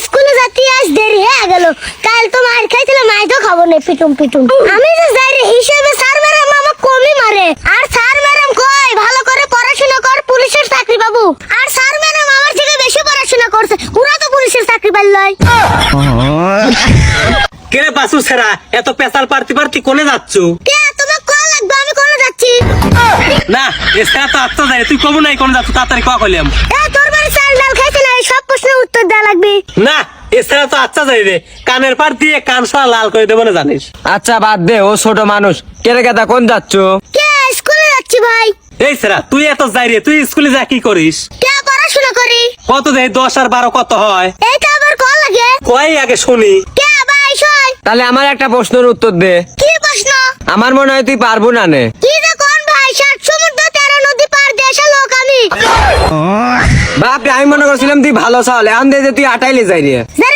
স্কুলে যাতে আজ দেরি হয়ে গেল, কাল তো মার খাইছিলাম, আজ তো খাবো না পিটুম পিটুম। আমি যে যাই রে হিসেবে স্যার ম্যাডাম আমাকে কমই মারে, আর স্যার ম্যাডাম কই ভালো করে পড়াশোনা কর, পুলিশের চাকরি পাবো। আর স্যার ম্যাডাম আমার থেকে বেশি পড়াশোনা করছে, ওরা তো পুলিশের চাকরি পাইলই। কেরে বাসু সেরা এত পেশাল পারতি পারতি কোনে যাচ্ছ? কে তোমার কল লাগবে, আমি কোনে যাচ্ছি? না এসা তো আত্মা যায়, তুই কব নাই কোনে যাচ্ছ, তাড়াতাড়ি কইলাম। তোর বাড়ি চাল ডাল খাইছে না, এই সব প্রশ্নের উত্তর দেওয়া লাগবে। না এছাড়া তো আচ্ছা যাই রে, কানের পার দিয়ে কান সারা লাল করে দেবো না জানিস। আচ্ছা বাদ দে, ও ছোট মানুষ। কেরে গেদা কোন যাচ্ছ? কে স্কুলে যাচ্ছি ভাই। এই সেরা তুই এত যাই রে, তুই স্কুলে যা কি করিস? কে পড়াশোনা করি। কত দেয় 10 আর 12 কত হয়? এইটা আবার কল লাগে। কয় আগে শুনি। কে ভাই সই। তাহলে আমার একটা প্রশ্নের উত্তর দে। কি প্রশ্ন? আমার মনে হয় তুই পারবো না নে। কি যে কোন ভাই, 7 সমুদ্র 13 নদী পার দেশে লোক আমি। বাপ রে, আমি মনে করছিলাম তুই ভালো চাল, এখন দে যে তুই আটাইলে যাই রে। যে